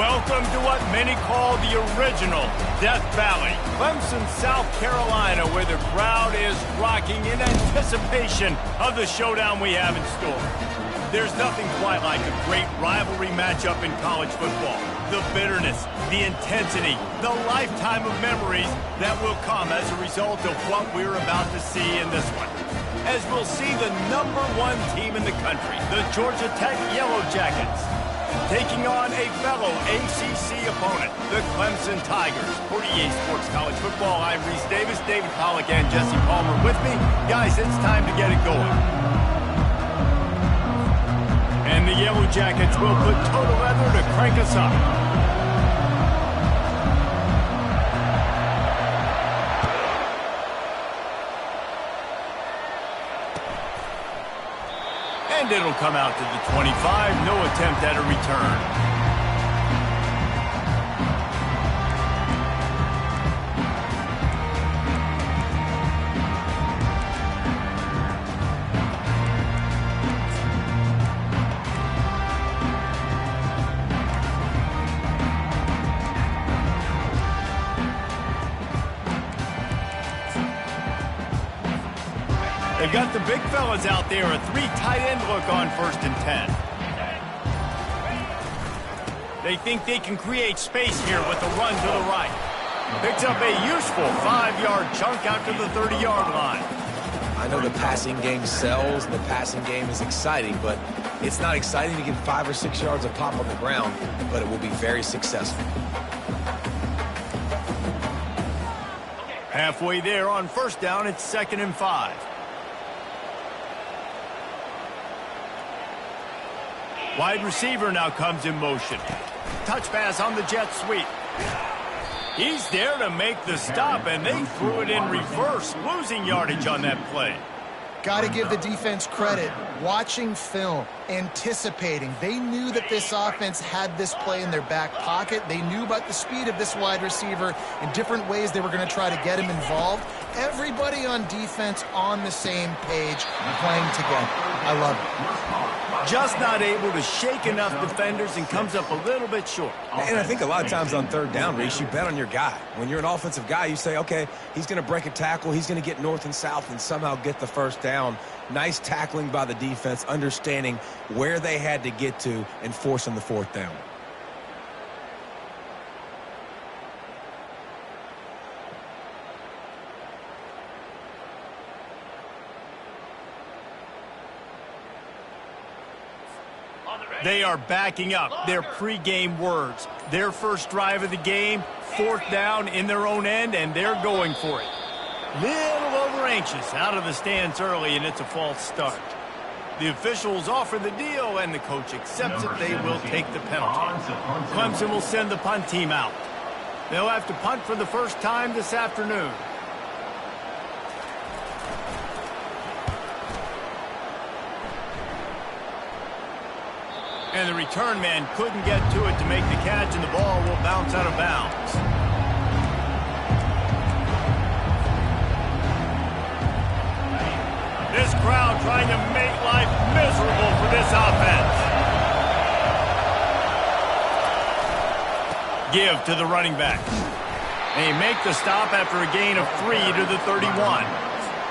Welcome to what many call the original Death Valley, Clemson, South Carolina, where the crowd is rocking in anticipation of the showdown we have in store. There's nothing quite like a great rivalry matchup in college football. The bitterness, the intensity, the lifetime of memories that will come as a result of what we're about to see in this one. As we'll see the #1 team in the country, the Georgia Tech Yellow Jackets, taking on a fellow ACC opponent, the Clemson Tigers. For EA Sports College Football, I'm Reese Davis, David Pollack, and Jesse Palmer with me. Guys, it's time to get it going. And the Yellow Jackets will put total leather to crank us up. And it'll come out to the 25. No attempt at a return. They've got the big fellas out there, a 3 tight end look on 1st and 10. They think they can create space here with a run to the right. Picks up a useful 5-yard chunk out to the 30-yard line. I know the passing game sells, and the passing game is exciting, but it's not exciting to get 5 or 6 yards of pop on the ground, but it will be very successful. Halfway there on 1st down, it's 2nd and 5. Wide receiver now comes in motion. Touch pass on the jet sweep. He's there to make the stop, and they threw it in reverse, losing yardage on that play. Got to give the defense credit. Watching film, anticipating. They knew that this offense had this play in their back pocket. They knew about the speed of this wide receiver in different ways they were going to try to get him involved. Everybody on defense on the same page, playing together. I love it. Just not able to shake enough defenders and comes up a little bit short. And I think a lot of times on 3rd down, Reese, you bet on your guy. When you're an offensive guy, you say, okay, he's going to break a tackle, he's going to get north and south and somehow get the 1st down. Nice tackling by the defense, understanding where they had to get to and forcing the 4th down. They are backing up their pregame words. Their first drive of the game, 4th down in their own end, and they're going for it. Little over anxious out of the stands early, and it's a false start. The officials offer the deal, and the coach accepts it. They will take the penalty. Clemson will send the punt team out. They'll have to punt for the first time this afternoon. And the return man couldn't get to it to make the catch, and the ball will bounce out of bounds. This crowd trying to make life miserable for this offense. Give to the running back. They make the stop after a gain of 3 to the 31.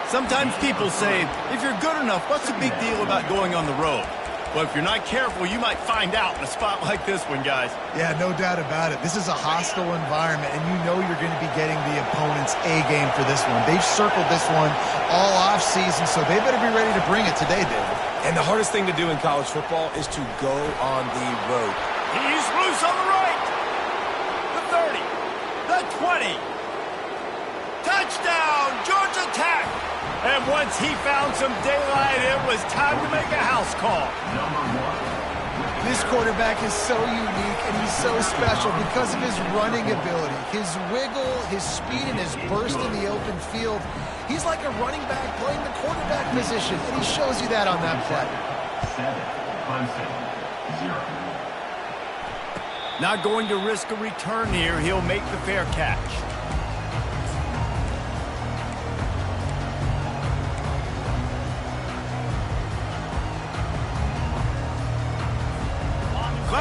Sometimes people say, if you're good enough, what's the big deal about going on the road? Well, if you're not careful, you might find out in a spot like this one, guys. Yeah, no doubt about it. This is a hostile environment, and you know you're going to be getting the opponent's A-game for this one. They've circled this one all offseason, so they better be ready to bring it today, David. And the hardest thing to do in college football is to go on the road. He's loose on the right. The 30. The 20. Touchdown, Georgia Tech. And once he found some daylight, it was time to make a house call. This quarterback is so unique, and he's so special because of his running ability, his wiggle, his speed, and his burst in the open field. He's like a running back playing the quarterback position, and he shows you that on that play. 7, 5, 6, 0. Not going to risk a return here. He'll make the fair catch.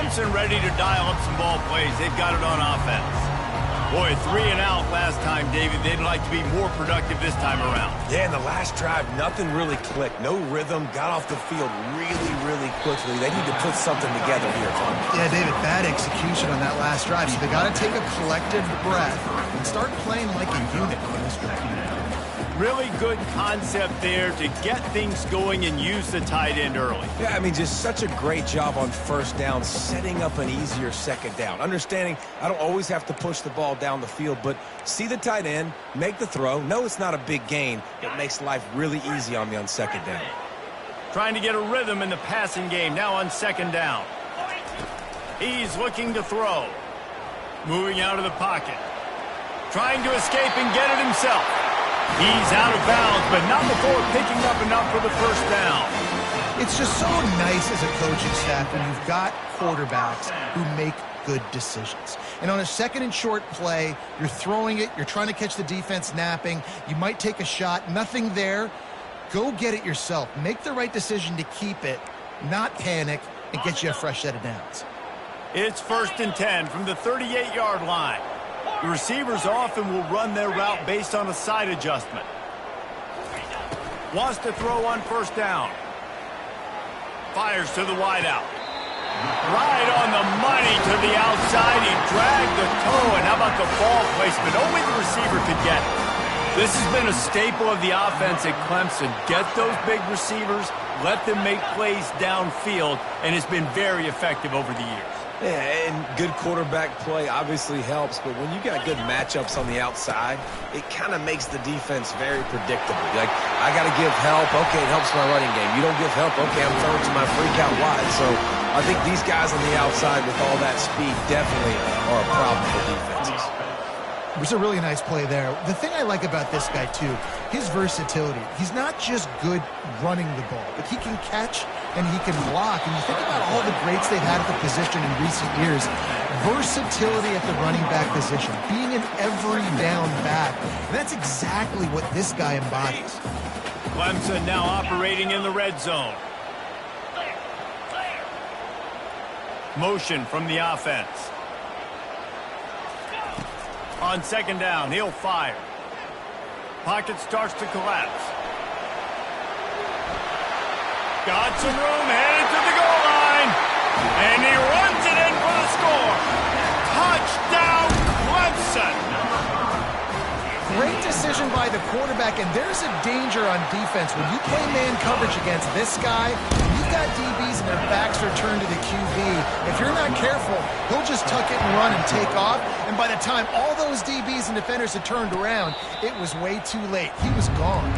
Clemson ready to dial up some ball plays. They've got it on offense. Boy, 3 and out last time, David. They'd like to be more productive this time around. Yeah, in the last drive, nothing really clicked. No rhythm. Got off the field really, really quickly. They need to put something together here, Tom. Yeah, David, bad execution on that last drive. So they got to take a collective breath and start playing like a unit on this drive. Really good concept there to get things going and use the tight end early. Yeah, I mean, just such a great job on first down, setting up an easier second down. Understanding I don't always have to push the ball down the field, but see the tight end, make the throw. No, it's not a big gain. It makes life really easy on me on second down. Trying to get a rhythm in the passing game now on second down. He's looking to throw. Moving out of the pocket. Trying to escape and get it himself. He's out of bounds, but not before picking up enough for the first down. It's just so nice as a coaching staff when you've got quarterbacks who make good decisions. And on a second and short play, you're throwing it, you're trying to catch the defense napping, you might take a shot, nothing there. Go get it yourself. Make the right decision to keep it, not panic, and get you a fresh set of downs. It's 1st and 10 from the 38-yard line. The receivers often will run their route based on a side adjustment. Wants to throw on first down. Fires to the wideout. Right on the money to the outside. He dragged the toe, and how about the ball placement? Only the receiver could get it. This has been a staple of the offense at Clemson. Get those big receivers, let them make plays downfield, and it's been very effective over the years. Yeah, and good quarterback play obviously helps, but when you got good matchups on the outside, it kind of makes the defense very predictable. Like, I got to give help. Okay, it helps my running game. You don't give help. Okay, I'm throwing to my freak out wide. So I think these guys on the outside with all that speed definitely are a problem for defenses. It was a really nice play there. The thing I like about this guy, too, his versatility. He's not just good running the ball, but he can catch and he can block. And you think about all the greats they've had at the position in recent years. Versatility at the running back position, being an every down back. And that's exactly what this guy embodies. Clemson now operating in the red zone. Motion from the offense. On second down, he'll fire. Pocket starts to collapse. Got some room, headed to the goal line. And he runs it in for the score. Touchdown, Clemson. Great decision by the quarterback, and there's a danger on defense. When you play man coverage against this guy, you've got DBs and their backs are turned to the QB. If you're not careful, he'll just tuck it and run and take off. And by the time all those DBs and defenders had turned around, it was way too late. He was gone.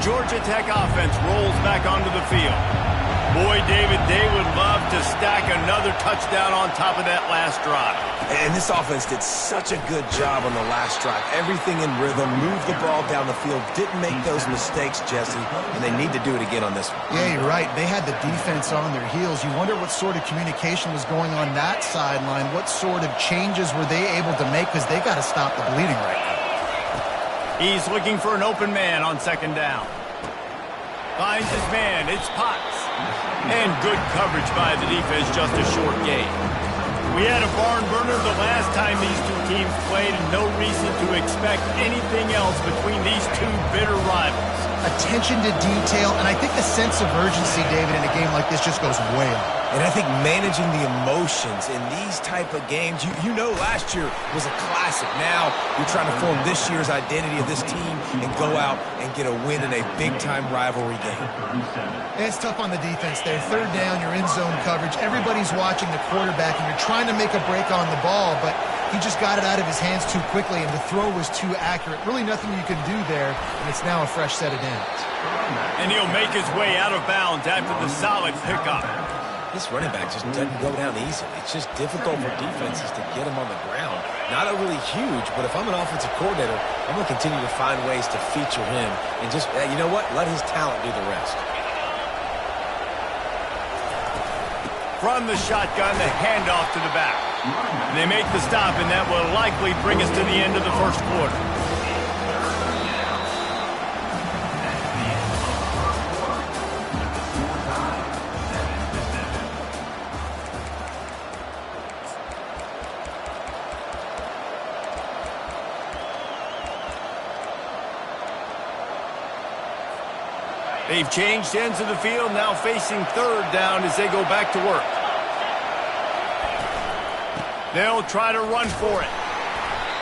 Georgia Tech offense rolls back onto the field. Boy, David, they would love to stack another touchdown on top of that last drive. And this offense did such a good job on the last drive. Everything in rhythm, moved the ball down the field, didn't make those mistakes, Jesse, and they need to do it again on this one. Yeah, you're right. They had the defense on their heels. You wonder what sort of communication was going on that sideline. What sort of changes were they able to make, because they got to stop the bleeding right now. He's looking for an open man on second down. Finds his man. It's Potts. And good coverage by the defense, just a short gain. We had a barn burner the last time these two teams played, and no reason to expect anything else between these two bitter rivals. Attention to detail, and I think the sense of urgency, David, in a game like this just goes way up. And I think managing the emotions in these type of games, you know last year was a classic. Now you're trying to form this year's identity of this team and go out and get a win in a big-time rivalry game. And it's tough on the defense there. Third down, you're in zone coverage. Everybody's watching the quarterback, and you're trying to make a break on the ball, but he just got it out of his hands too quickly, and the throw was too accurate. Really nothing you can do there, and it's now a fresh set of downs. And he'll make his way out of bounds after the solid pickup. This running back just doesn't go down easily. It's just difficult for defenses to get him on the ground. Not overly huge, but if I'm an offensive coordinator, I'm going to continue to find ways to feature him and just, you know what, let his talent do the rest. From the shotgun, the handoff to the back. They make the stop, and that will likely bring us to the end of the first quarter. They've changed ends of the field, now facing third down as they go back to work. They'll try to run for it.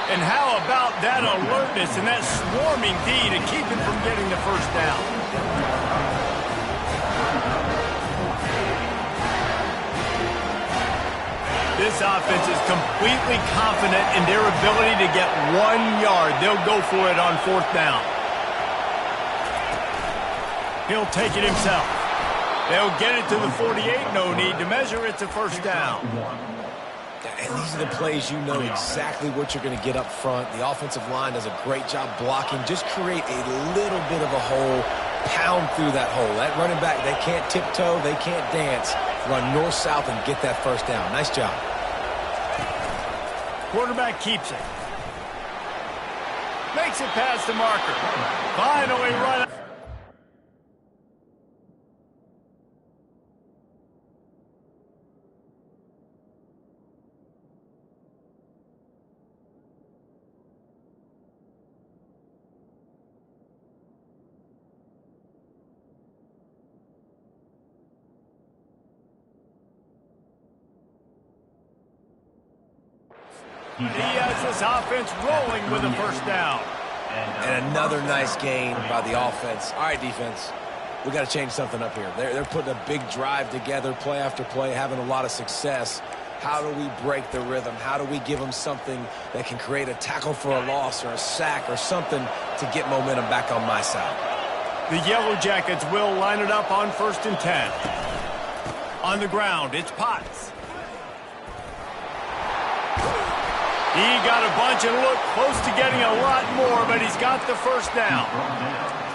And how about that alertness and that swarming D to keep him from getting the first down? This offense is completely confident in their ability to get 1 yard. They'll go for it on fourth down. He'll take it himself. They'll get it to the 48. No need to measure. It's a first down. And these are the plays you know exactly what you're going to get up front. The offensive line does a great job blocking. Just create a little bit of a hole. Pound through that hole. That running back, they can't tiptoe. They can't dance. Run north-south and get that first down. Nice job. Quarterback keeps it. Makes it past the marker. Finally run. He has this offense rolling with a first down. And another nice gain by the offense. All right, defense, we got to change something up here. They're putting a big drive together, play after play, having a lot of success. How do we break the rhythm? How do we give them something that can create a tackle for a loss or a sack or something to get momentum back on my side? The Yellow Jackets will line it up on 1st and 10. On the ground, it's Potts. He got a bunch and looked close to getting a lot more, but he's got the first down.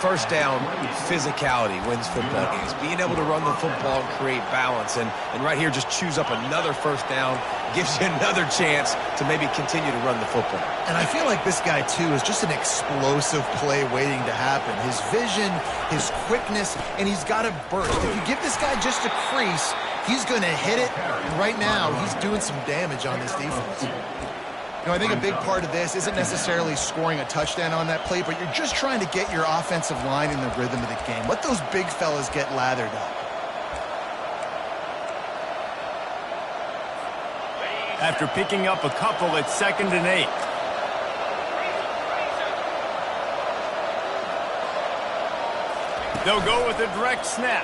First down, physicality wins football games. Being able to run the football and create balance. And right here, just choose up another first down, gives you another chance to maybe continue to run the football. And I feel like this guy, too, is just an explosive play waiting to happen. His vision, his quickness, and he's got a burst. If you give this guy just a crease, he's going to hit it. And right now, he's doing some damage on this defense. You know, I think a big part of this isn't necessarily scoring a touchdown on that play, but you're just trying to get your offensive line in the rhythm of the game. Let those big fellas get lathered up. After picking up a couple, it's 2nd and 8. They'll go with a direct snap.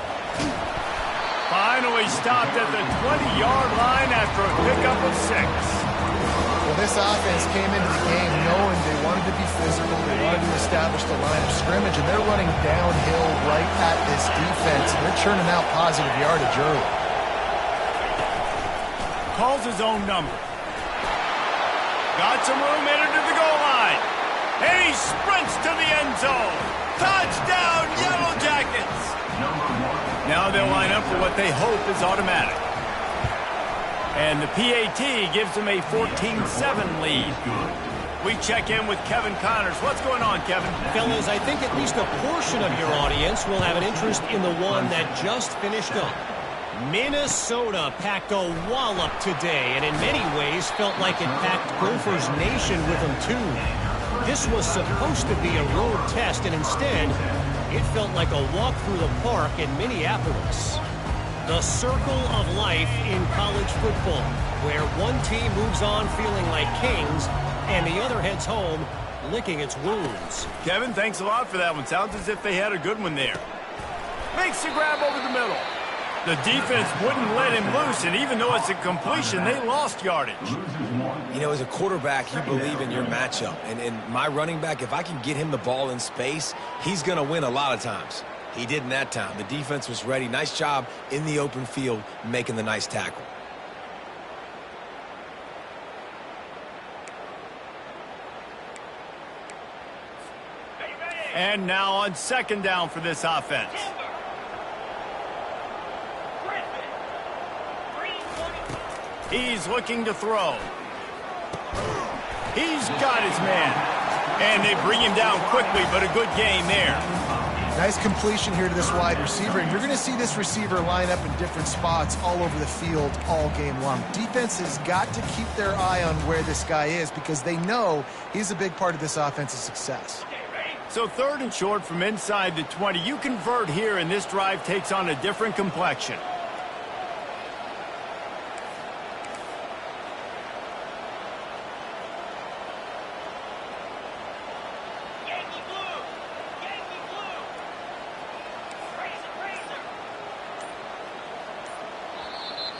Finally stopped at the 20-yard line after a pickup of 6. Well, this offense came into the game knowing they wanted to be physical, they wanted to establish the line of scrimmage, and they're running downhill right at this defense, and they're churning out positive yardage early. Calls his own number. Got some room, entered to the goal line. And he sprints to the end zone. Touchdown, Yellow Jackets! Now they'll line up for what they hope is automatic. And the PAT gives them a 14-7 lead. We check in with Kevin Connors. What's going on, Kevin? Fellas, I think at least a portion of your audience will have an interest in the one that just finished up. Minnesota packed a wallop today, and in many ways felt like it packed Gophers Nation with them, too. This was supposed to be a road test, and instead, it felt like a walk through the park in Minneapolis. The circle of life in college football, where one team moves on feeling like kings and the other heads home licking its wounds. Kevin, thanks a lot for that one. Sounds as if they had a good one there. Makes the grab over the middle. The defense wouldn't let him loose, and even though it's a completion, they lost yardage. You know, as a quarterback, you believe in your matchup. And my running back, if I can get him the ball in space, he's going to win a lot of times. He didn't that time. The defense was ready. Nice job in the open field making the nice tackle. And now on 2nd down for this offense. He's looking to throw. He's got his man. And they bring him down quickly, but a good gain there. Nice completion here to this wide receiver. And you're going to see this receiver line up in different spots all over the field all game long. Defense has got to keep their eye on where this guy is because they know he's a big part of this offense's success. So 3rd and short from inside the 20. You convert here, and this drive takes on a different complexion.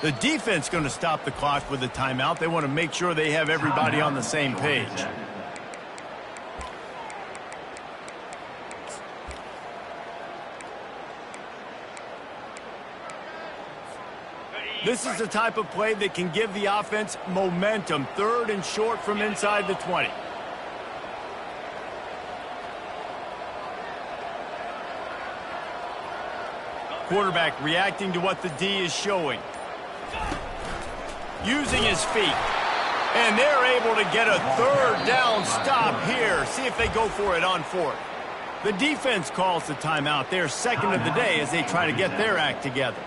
The defense going to stop the clock with a timeout. They want to make sure they have everybody on the same page. This is the type of play that can give the offense momentum. 3rd and short from inside the 20. Quarterback reacting to what the D is showing. Using his feet. And they're able to get a 3rd down stop here. See if they go for it on 4th. The defense calls the timeout. They're 2nd of the day as they try to get their act together.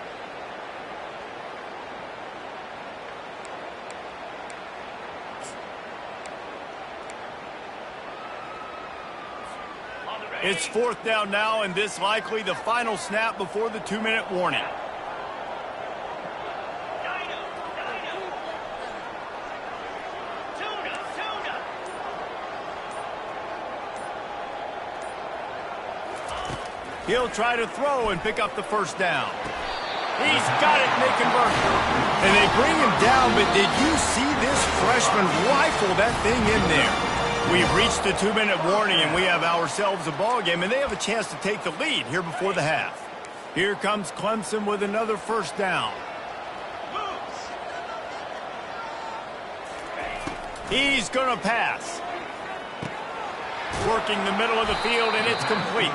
It's 4th down now, and this likely the final snap before the 2-minute warning. He'll try to throw and pick up the 1st down. He's got it, and they convert. And they bring him down, but did you see this freshman rifle that thing in there? We've reached the 2-minute warning, and we have ourselves a ball game, and they have a chance to take the lead here before the half. Here comes Clemson with another 1st down. He's going to pass. Working the middle of the field, and it's complete.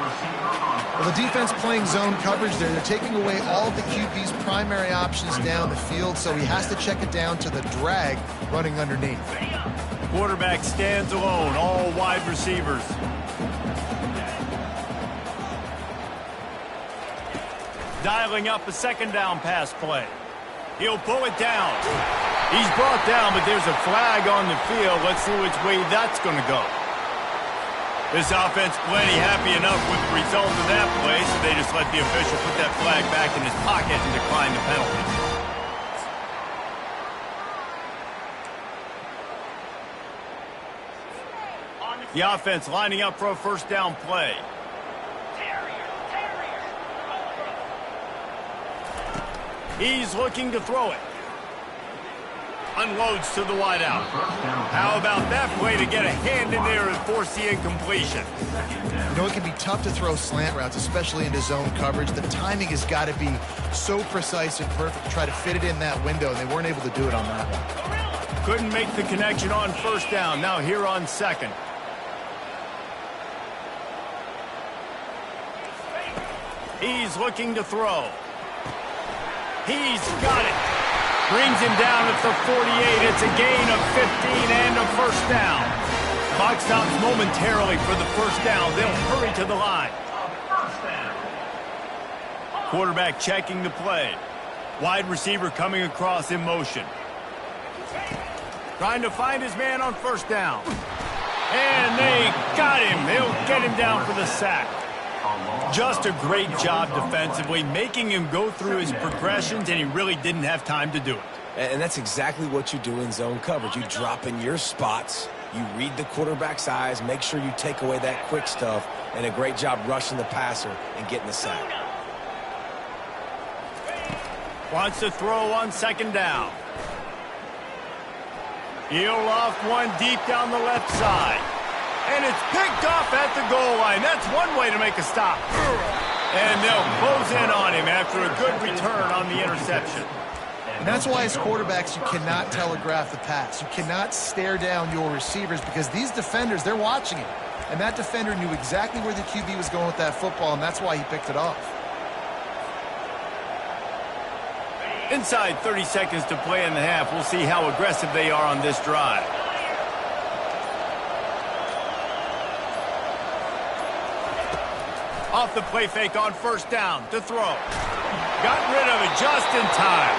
Well, the defense playing zone coverage there. They're taking away all of the QB's primary options down the field, so he has to check it down to the drag running underneath. Quarterback stands alone, all wide receivers. Dialing up a 2nd down pass play. He'll pull it down. He's brought down, but there's a flag on the field. Let's see which way that's going to go. This offense plenty happy enough with the result of that play, so they just let the official put that flag back in his pocket and decline the penalty. The offense lining up for a 1st down play. He's looking to throw it. Unloads to the wideout. How about that play to get a hand in there and force the incompletion? You know, it can be tough to throw slant routes, especially into zone coverage. The timing has got to be so precise and perfect to try to fit it in that window, and they weren't able to do it on that one. Couldn't make the connection on 1st down. Now here on 2nd. He's looking to throw. He's got it. Brings him down at the 48. It's a gain of 15 and a 1st down. Clock stops momentarily for the 1st down. They'll hurry to the line. Quarterback checking the play. Wide receiver coming across in motion. Trying to find his man on 1st down. And they got him. They'll get him down for the sack. Just a great job defensively, making him go through his progressions, and he really didn't have time to do it. And that's exactly what you do in zone coverage. You drop in your spots, you read the quarterback's eyes, make sure you take away that quick stuff, and a great job rushing the passer and getting the sack. Wants to throw on 2nd down. He'll off one deep down the left side. And it's picked off at the goal line. That's one way to make a stop. And they'll close in on him after a good return on the interception. And that's why as quarterbacks, you cannot telegraph the pass. You cannot stare down your receivers because these defenders, they're watching it. And that defender knew exactly where the QB was going with that football, and that's why he picked it off. Inside 30 seconds to play in the half. We'll see how aggressive they are on this drive. Off the play fake on first down to throw. Got rid of it just in time.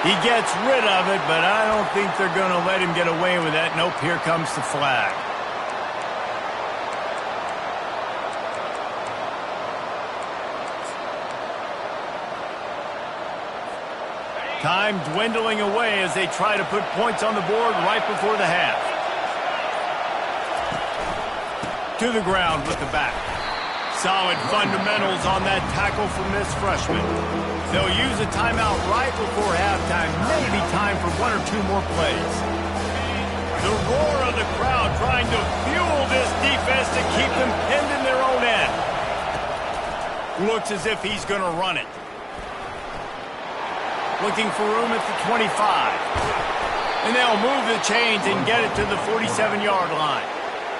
He gets rid of it, but I don't think they're going to let him get away with that. Nope, here comes the flag. Time dwindling away as they try to put points on the board right before the half. To the ground with the back. Solid fundamentals on that tackle from this freshman. They'll use a timeout right before halftime. Maybe time for one or two more plays. The roar of the crowd trying to fuel this defense to keep them pinned in their own end. Looks as if he's going to run it. Looking for room at the 25. And they'll move the chains and get it to the 47-yard line.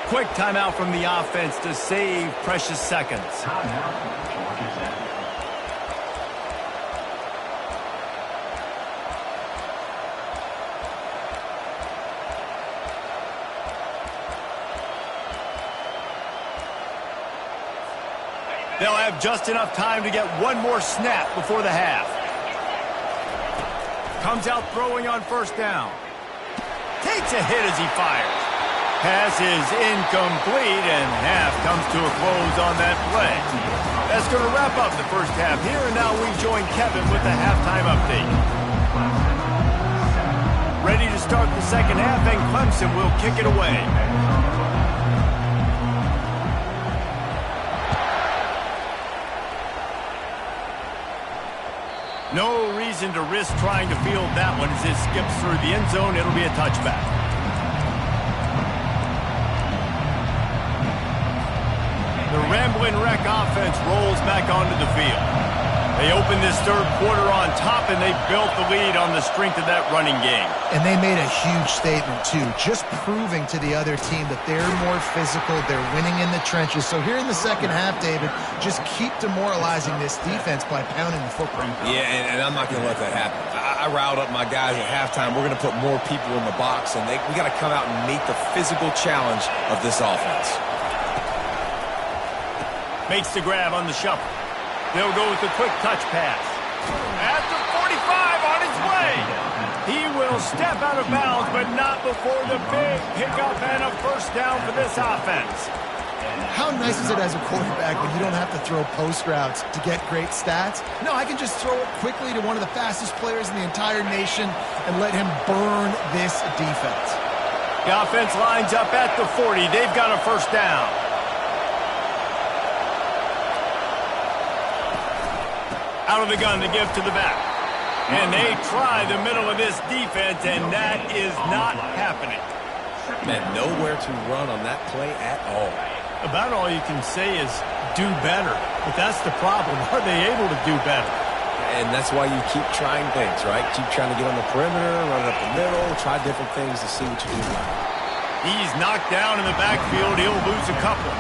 Quick timeout from the offense to save precious seconds. They'll have just enough time to get one more snap before the half. Comes out throwing on first down. Takes a hit as he fires. Pass is incomplete, and half comes to a close on that play. That's going to wrap up the first half here, and now we join Kevin with the halftime update. Ready to start the second half, and Clemson will kick it away. No reason to risk trying to field that one as it skips through the end zone. It'll be a touchback. The Ramblin' Wreck offense rolls back onto the field. They opened this third quarter on top, and they built the lead on the strength of that running game. And they made a huge statement, too, just proving to the other team that they're more physical, they're winning in the trenches. So here in the second half, David, just keep demoralizing this defense by pounding the football. Yeah, and I'm not going to let that happen. I riled up my guys at halftime. We're going to put more people in the box, and we got to come out and meet the physical challenge of this offense. Makes the grab on the shuffle. They'll go with the quick touch pass. At the 45 on his way. He will step out of bounds, but not before the big pickup and a first down for this offense. How nice is it as a quarterback when you don't have to throw post routes to get great stats? No, I can just throw it quickly to one of the fastest players in the entire nation and let him burn this defense. The offense lines up at the 40. They've got a first down. Out of the gun to give to the back. And they try the middle of this defense, and that is not happening. Man, nowhere to run on that play at all. About all you can say is do better. But that's the problem. Are they able to do better? And that's why you keep trying things, right? Keep trying to get on the perimeter, run it up the middle, try different things to see what you do right. He's knocked down in the backfield. He'll lose a couple.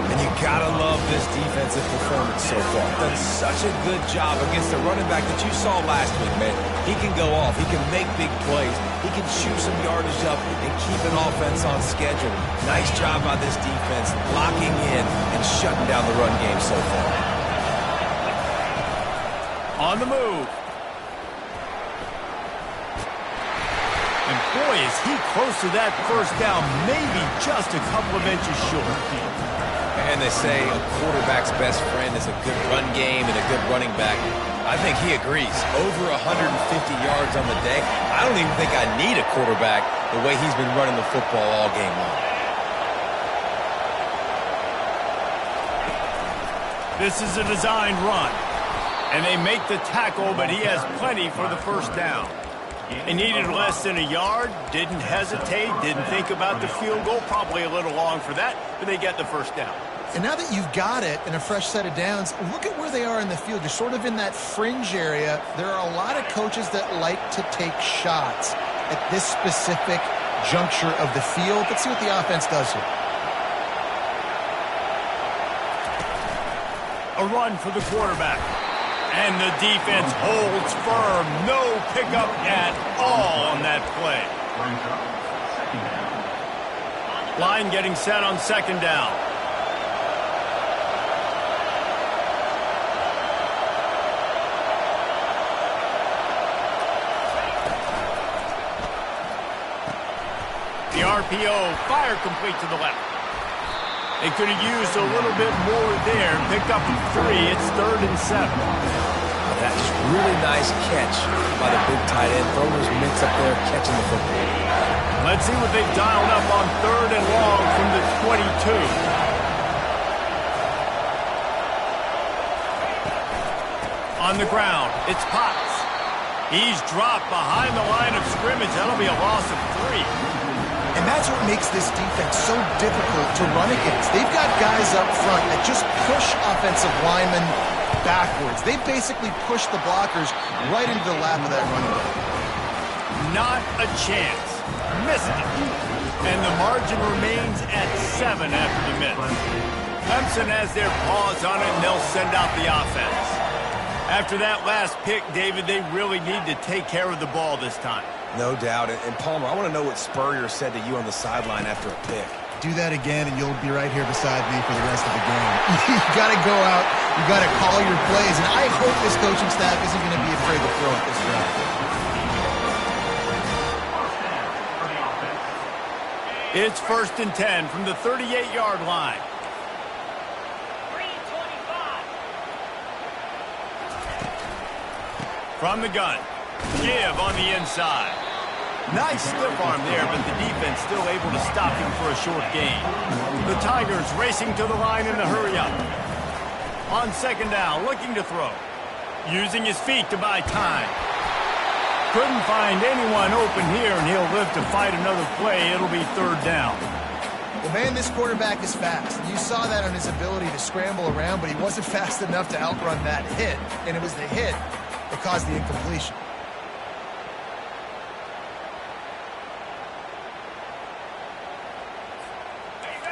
And you gotta love this defensive performance so far. Done such a good job against the running back that you saw last week, man. He can go off. He can make big plays. He can shoot some yardage up and keep an offense on schedule. Nice job by this defense, locking in and shutting down the run game so far. On the move. And boy, is he close to that first down, maybe just a couple of inches short. And they say a quarterback's best friend is a good run game and a good running back. I think he agrees. Over 150 yards on the day. I don't even think I need a quarterback the way he's been running the football all game long. This is a designed run. And they make the tackle, but he has plenty for the first down. He needed less than a yard, didn't hesitate, didn't think about the field goal. Probably a little long for that, but they get the first down. And now that you've got it and a fresh set of downs, look at where they are in the field. You're sort of in that fringe area. There are a lot of coaches that like to take shots at this specific juncture of the field. Let's see what the offense does here. A run for the quarterback. And the defense holds firm. No pickup at all on that play. Line getting set on second down. The RPO, fire complete to the left. They could have used a little bit more there. Picked up a 3. It's 3rd and 7. That's really nice catch by the big tight end. Throwing those mitts up there, catching the football. Let's see what they've dialed up on 3rd and long from the 22. On the ground, it's Potts. He's dropped behind the line of scrimmage. That'll be a loss of 3. And that's what makes this defense so difficult to run against. They've got guys up front that just push offensive linemen backwards. They basically push the blockers right into the lap of that running back. Not a chance. Missed it. And the margin remains at 7 after the miss. Clemson has their paws on it, and they'll send out the offense. After that last pick, David, they really need to take care of the ball this time. No doubt. And Palmer, I want to know what Spurrier said to you on the sideline after a pick. Do that again, and you'll be right here beside me for the rest of the game. You got to go out. You got to call your plays. And I hope this coaching staff isn't going to be afraid to throw at this drive. It's 1st and 10 from the 38-yard line. From the gun. Give on the inside. Nice stiff arm there, but the defense still able to stop him for a short gain. The Tigers racing to the line in a hurry-up. On second down, looking to throw. Using his feet to buy time. Couldn't find anyone open here, and he'll live to fight another play. It'll be 3rd down. Well, man, this quarterback is fast. You saw that on his ability to scramble around, but he wasn't fast enough to outrun that hit. And it was the hit that caused the incompletion.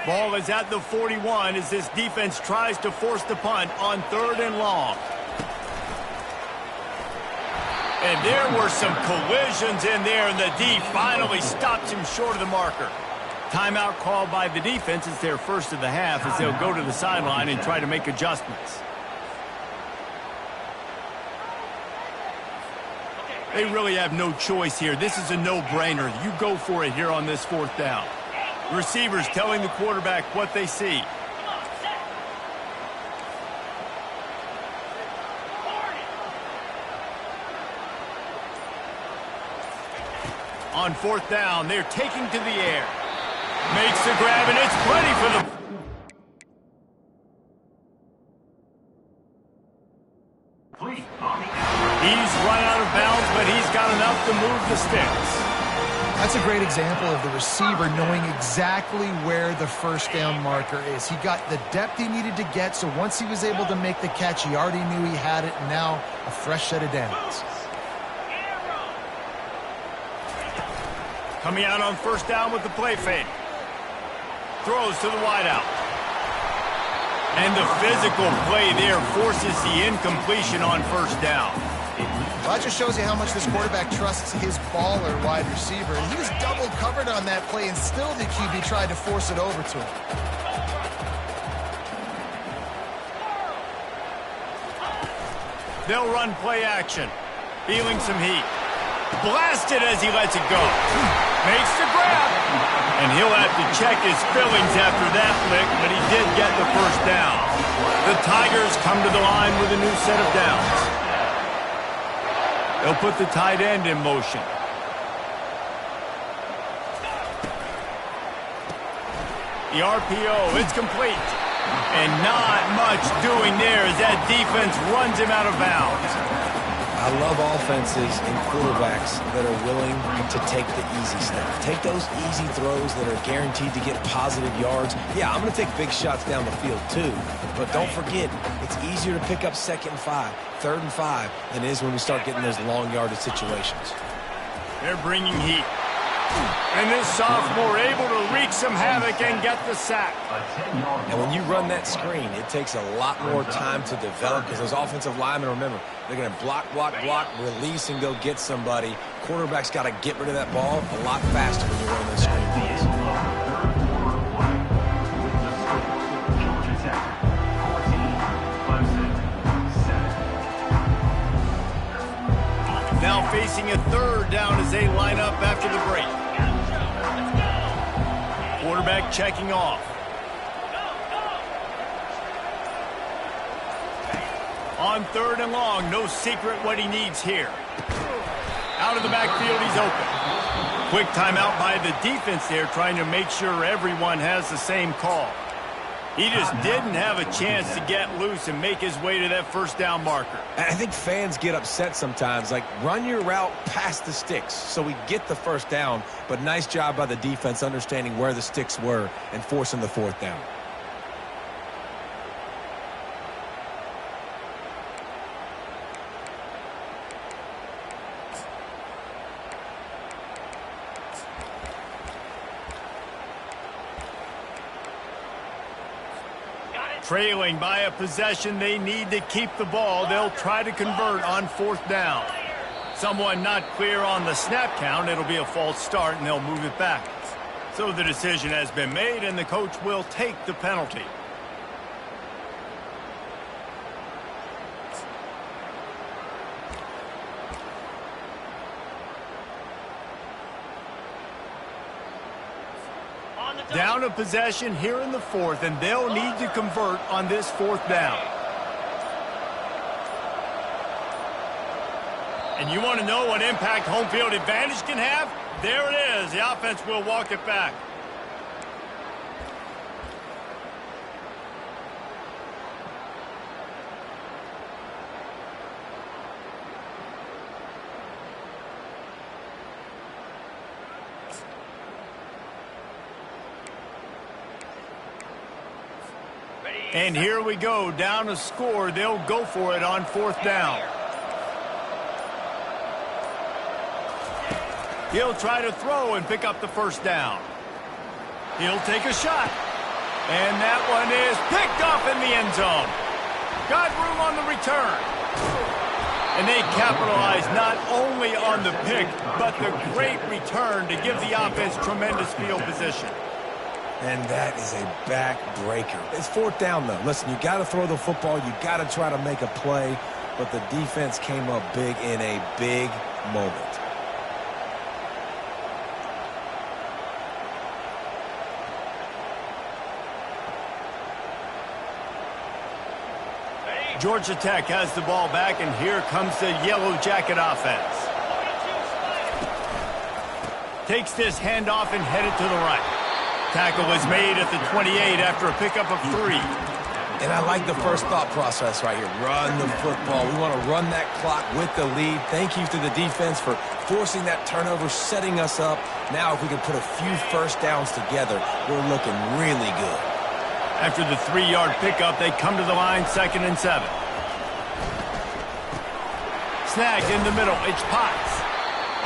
Ball is at the 41 as this defense tries to force the punt on 3rd and long. And there were some collisions in there, and the D finally stops him short of the marker. Timeout called by the defense. It's their first of the half as they'll go to the sideline and try to make adjustments. They really have no choice here. This is a no-brainer. You go for it here on this 4th down. Receivers telling the quarterback what they see. On 4th down, they're taking to the air. Makes the grab, and it's plenty for the... He's run out of bounds, but he's got enough to move the sticks. That's a great example of the receiver knowing exactly where the 1st down marker is. He got the depth he needed to get, so once he was able to make the catch, he already knew he had it, and now a fresh set of downs. Coming out on 1st down with the play fake. Throws to the wideout. And the physical play there forces the incompletion on 1st down. Well, that just shows you how much this quarterback trusts his baller wide receiver. And he was double covered on that play, and still the QB tried to force it over to him. They'll run play action. Feeling some heat. Blasted as he lets it go. Makes the grab. And he'll have to check his fillings after that flick, but he did get the 1st down. The Tigers come to the line with a new set of downs. They'll put the tight end in motion. The RPO, it's complete. And not much doing there as that defense runs him out of bounds. I love offenses and quarterbacks that are willing to take the easy step. Take those easy throws that are guaranteed to get positive yards. Yeah, I'm going to take big shots down the field too. But don't forget, it's easier to pick up 2nd and 5, 3rd and 5 than it is when we start getting those long yardage situations. They're bringing heat. And this sophomore able to wreak some havoc and get the sack. And when you run that screen, it takes a lot more time to develop because those offensive linemen, remember, they're going to block, release, and go get somebody. Quarterback's got to get rid of that ball a lot faster when you're running those screen plays. Now facing a third down as they line up after the break. Quarterback checking off. On third and long, no secret what he needs here. Out of the backfield, he's open. Quick timeout by the defense there, trying to make sure everyone has the same call. He just didn't have a chance to get loose and make his way to that first down marker. I think fans get upset sometimes, like run your route past the sticks so we get the first down, but nice job by the defense understanding where the sticks were and forcing the fourth down. Trailing by a possession, they need to keep the ball. They'll try to convert on fourth down. Someone not clear on the snap count. It'll be a false start, and they'll move it back. So the decision has been made, and the coach will take the penalty. Down a possession here in the fourth, and they'll need to convert on this fourth down. And you want to know what impact home field advantage can have? There it is. The offense will walk it back. And here we go, down a score. They'll go for it on fourth down. He'll try to throw and pick up the first down. He'll take a shot. And that one is picked off in the end zone. Got room on the return. And they capitalize not only on the pick, but the great return to give the offense tremendous field position. And that is a back-breaker. It's fourth down, though. Listen, you got to throw the football. You got to try to make a play. But the defense came up big in a big moment. Georgia Tech has the ball back, and here comes the Yellow Jacket offense. Takes this handoff and headed to the right. Tackle is made at the 28 after a pickup of 3. And I like the first thought process right here. Run the football. We want to run that clock with the lead. Thank you to the defense for forcing that turnover, setting us up. Now if we can put a few first downs together, we're looking really good. After the 3-yard pickup, they come to the line, 2nd and 7. Snagged in the middle. It's Potts.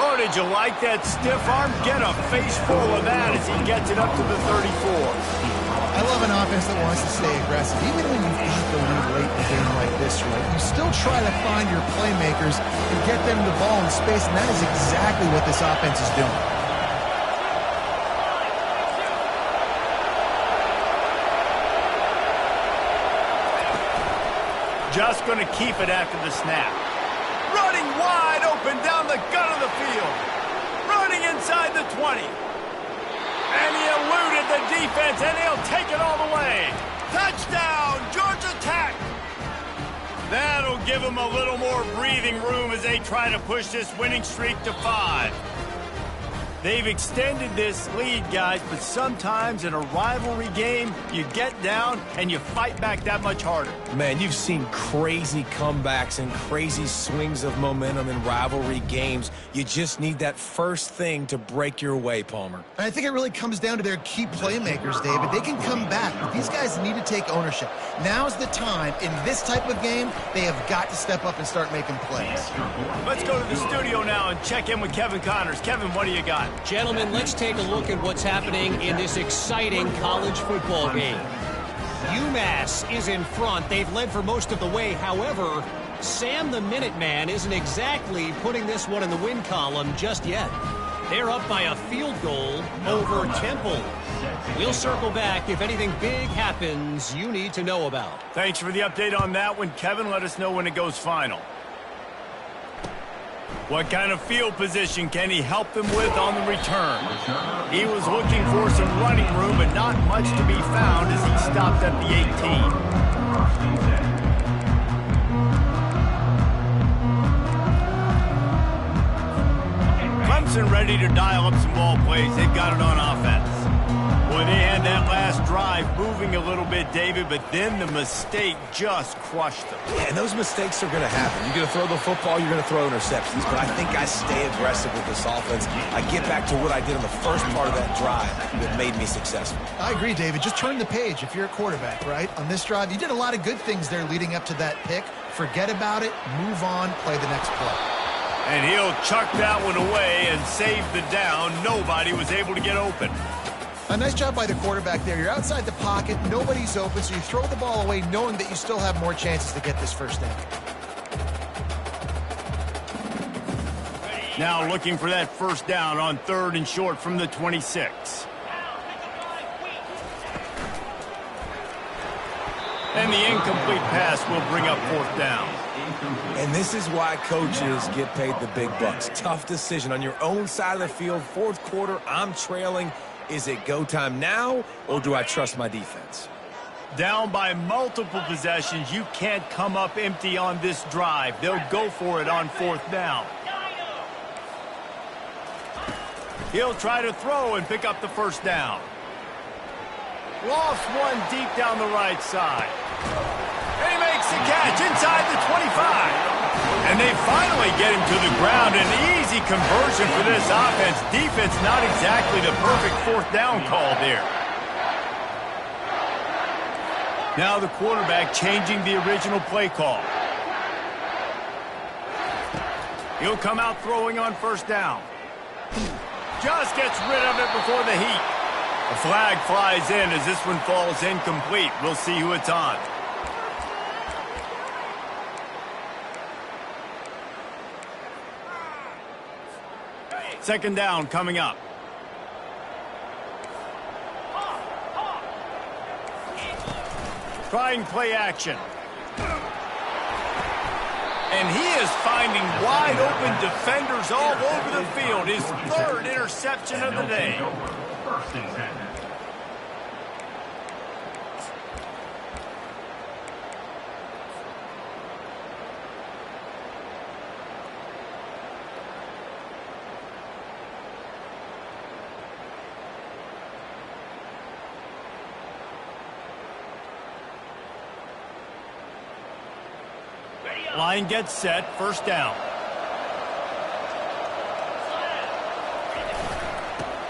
Oh, did you like that stiff arm? Get a face full of that as he gets it up to the 34. I love an offense that wants to stay aggressive. Even when you've got the lead late in a game like this, right, you still try to find your playmakers and get them the ball in space, and that is exactly what this offense is doing. Just going to keep it after the snap. Running wide open down the gut of the field. Running inside the 20. And he eluded the defense, and he'll take it all the way. Touchdown, Georgia Tech. That'll give them a little more breathing room as they try to push this winning streak to 5. They've extended this lead, guys, but sometimes in a rivalry game, you get down and you fight back that much harder. Man, you've seen crazy comebacks and crazy swings of momentum in rivalry games. You just need that first thing to break your way, Palmer. And I think it really comes down to their key playmakers, David. They can come back, but these guys need to take ownership. Now's the time. In this type of game, they have got to step up and start making plays. Let's go to the studio now and check in with Kevin Connors. Kevin, what do you got? Gentlemen, let's take a look at what's happening in this exciting college football game. UMass is in front. They've led for most of the way. However, Sam the Minuteman isn't exactly putting this one in the win column just yet. They're up by a field goal over Temple. We'll circle back if anything big happens you need to know about. Thanks for the update on that one, Kevin. Let us know when it goes final. What kind of field position can he help them with on the return? He was looking for some running room, but not much to be found as he stopped at the 18. Clemson ready to dial up some ball plays. They've got it on offense. Boy, they had that last drive moving a little bit, David, but then the mistake just crushed them. Yeah, and those mistakes are going to happen. You're going to throw the football, you're going to throw interceptions, but I think I stay aggressive with this offense. I get back to what I did on the first part of that drive that made me successful. I agree, David. Just turn the page if you're a quarterback, right? On this drive, you did a lot of good things there leading up to that pick. Forget about it, move on, play the next play. And he'll chuck that one away and save the down. Nobody was able to get open. A nice job by the quarterback there. You're outside the pocket, nobody's open, so you throw the ball away knowing that you still have more chances to get this first down. Now looking for that first down on 3rd and short from the 26. And the incomplete pass will bring up 4th down. And this is why coaches get paid the big bucks. Tough decision on your own side of the field. 4th quarter, I'm trailing. Is it go time now, or do I trust my defense? Down by multiple possessions, you can't come up empty on this drive. They'll go for it on 4th down. He'll try to throw and pick up the first down. Lost one deep down the right side. And he makes the catch inside the 25. And they finally get him to the ground. An easy conversion for this offense. Defense not exactly the perfect 4th down call there. Now the quarterback changing the original play call. He'll come out throwing on 1st down. Just gets rid of it before the heat. A flag flies in as this one falls incomplete. We'll see who it's on. Second down coming up. Trying play action. And he is finding wide open defenders all over the field. His 3rd interception of the day. Line gets set, 1st down.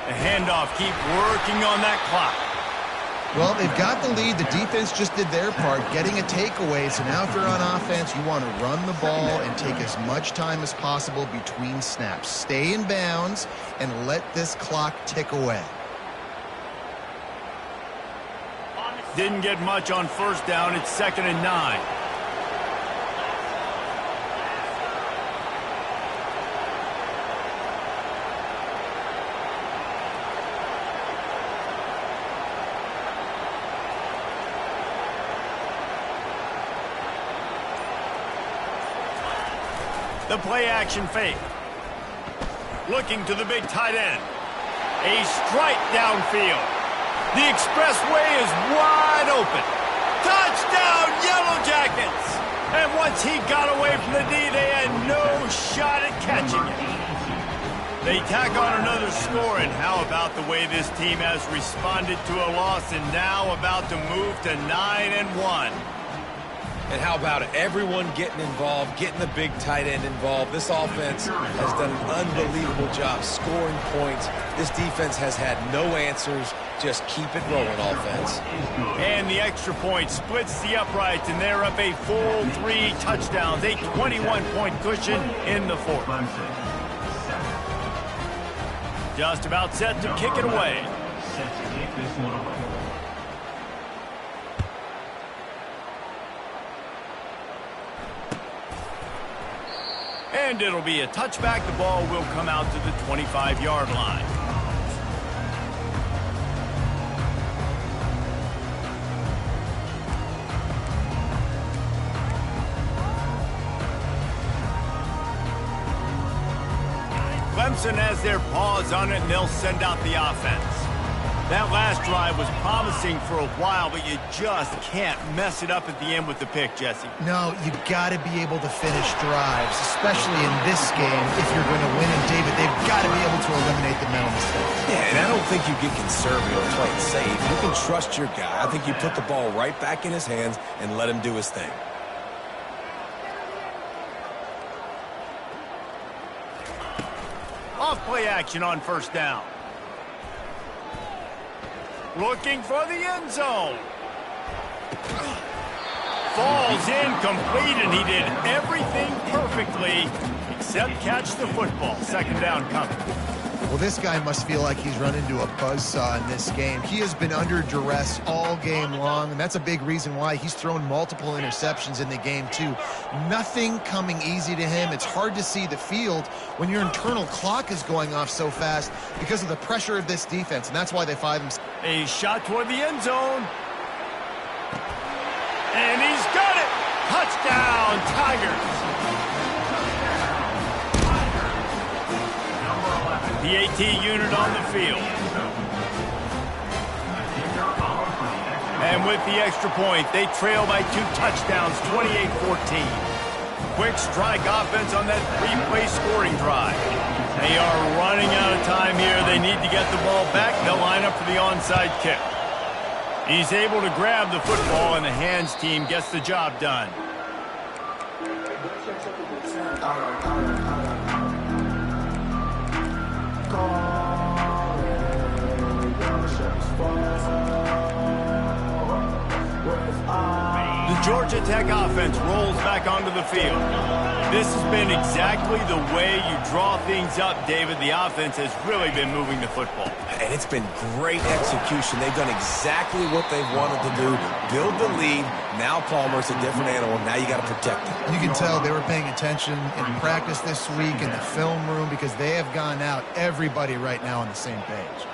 The handoff, keep working on that clock. Well, they've got the lead. The defense just did their part, getting a takeaway. So now if you're on offense, you want to run the ball and take as much time as possible between snaps. Stay in bounds and let this clock tick away. Didn't get much on 1st down. It's 2nd and 9. The play action fake. Looking to the big tight end. A strike downfield. The expressway is wide open. Touchdown, Yellow Jackets! And once he got away from the D, they had no shot at catching it. They tack on another score, and how about the way this team has responded to a loss and now about to move to 9-1. And how about it? Everyone getting involved, getting the big tight end involved. This offense has done an unbelievable job scoring points. This defense has had no answers. Just keep it rolling, offense. And the extra point splits the uprights, and they're up a full 3 touchdowns, a 21-point cushion in the 4th. Just about set to kick it away. And it'll be a touchback. The ball will come out to the 25-yard line. Clemson has their paws on it, and they'll send out the offense. That last drive was promising for a while, but you just can't mess it up at the end with the pick, Jesse. No, you got to be able to finish drives, especially in this game. If you're going to win, and David, they've got to be able to eliminate the mental mistakes. Yeah, and I don't think you get conservative or play it safe. You can trust your guy. I think you put the ball right back in his hands and let him do his thing. Off play action on first down. Looking for the end zone. Falls incomplete, and he did everything perfectly except catch the football. Second down coming. Well, this guy must feel like he's run into a buzzsaw in this game. He has been under duress all game long, and that's a big reason why he's thrown multiple interceptions in the game, too. Nothing coming easy to him. It's hard to see the field when your internal clock is going off so fast because of the pressure of this defense, and that's why they find him. A shot toward the end zone. And he's got it! Touchdown, Tigers! The AT unit on the field. And with the extra point, they trail by 2 touchdowns, 28-14. Quick strike offense on that 3-play scoring drive. They are running out of time here. They need to get the ball back. They'll line up for the onside kick. He's able to grab the football, and the hands team gets the job done. The Georgia Tech offense rolls back onto the field. This has been exactly the way you draw things up, David. The offense has really been moving the football. And it's been great execution. They've done exactly what they've wanted to do. Build the lead. Now Palmer's a different animal. Now you got to protect him. You can tell they were paying attention in practice this week in the film room because they have gone out, everybody right now on the same page.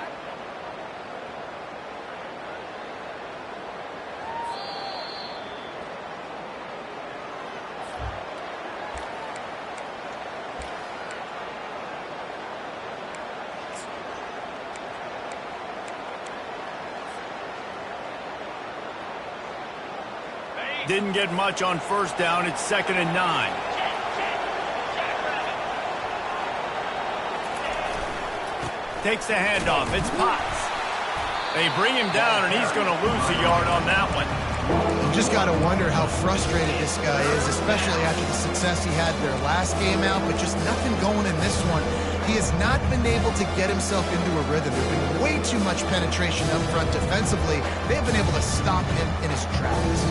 Didn't get much on first down. It's 2nd and 9. Takes the handoff. It's Potts. They bring him down, and he's going to lose a yard on that one. You just got to wonder how frustrated this guy is, especially after the success he had their last game out, but just nothing going in this one. He has not been able to get himself into a rhythm. There's been way too much penetration up front defensively. They've been able to stop him in his tracks.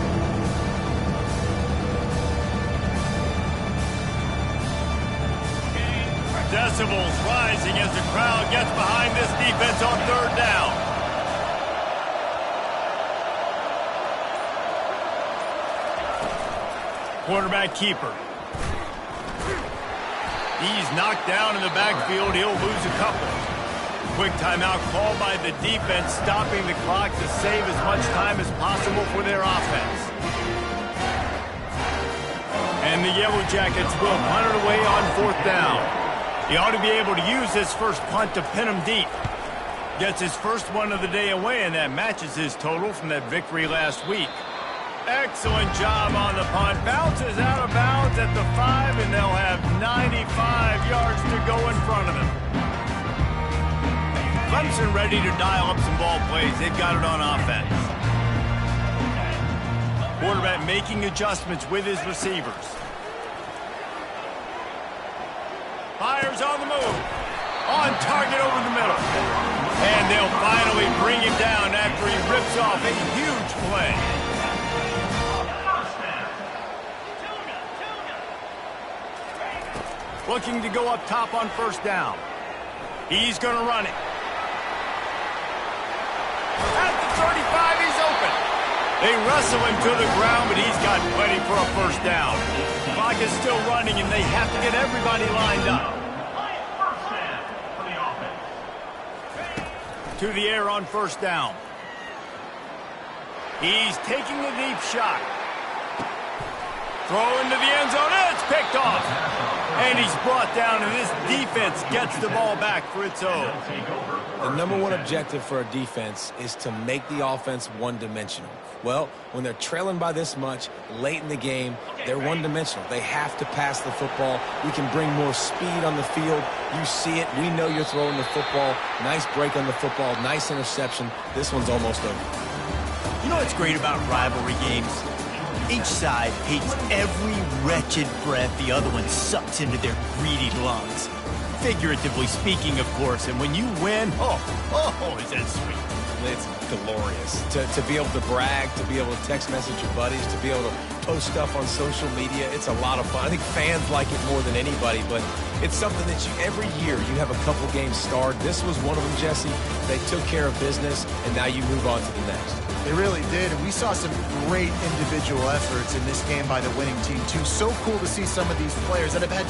Decibels rising as the crowd gets behind this defense on 3rd down. Quarterback keeper. He's knocked down in the backfield. He'll lose a couple. Quick timeout called by the defense, stopping the clock to save as much time as possible for their offense. And the Yellow Jackets will punt it away on 4th down. He ought to be able to use this first punt to pin him deep. Gets his first one of the day away, and that matches his total from that victory last week. Excellent job on the punt. Bounces out of bounds at the 5, and they'll have 95 yards to go in front of them. Clemson ready to dial up some ball plays. They've got it on offense. Quarterback making adjustments with his receivers. Fires on the move. On target over the middle. And they'll finally bring him down after he rips off a huge play. Looking to go up top on 1st down. He's going to run it. At the 35, he's open. They wrestle him to the ground, but he's got plenty for a first down. The clock is still running, and they have to get everybody lined up. To the air on first down. He's taking a deep shot. Throw into the end zone, and it's picked off. And he's brought down, and this defense gets the ball back for its own. The number one objective for a defense is to make the offense one-dimensional. Well, when they're trailing by this much late in the game, they're one-dimensional. They have to pass the football. We can bring more speed on the field. You see it. We know you're throwing the football. Nice break on the football. Nice interception. This one's almost over. You know what's great about rivalry games? Each side hates every wretched breath the other one sucks into their greedy lungs. Figuratively speaking, of course, and when you win, oh, is that sweet. It's glorious to be able to brag, to be able to text message your buddies, to be able to post stuff on social media. It's a lot of fun. I think fans like it more than anybody, but it's something that every year you have a couple games starred. This was one of them, Jesse. They took care of business, and now you move on to the next. They really did, and we saw some great individual efforts in this game by the winning team, too. So cool to see some of these players that have had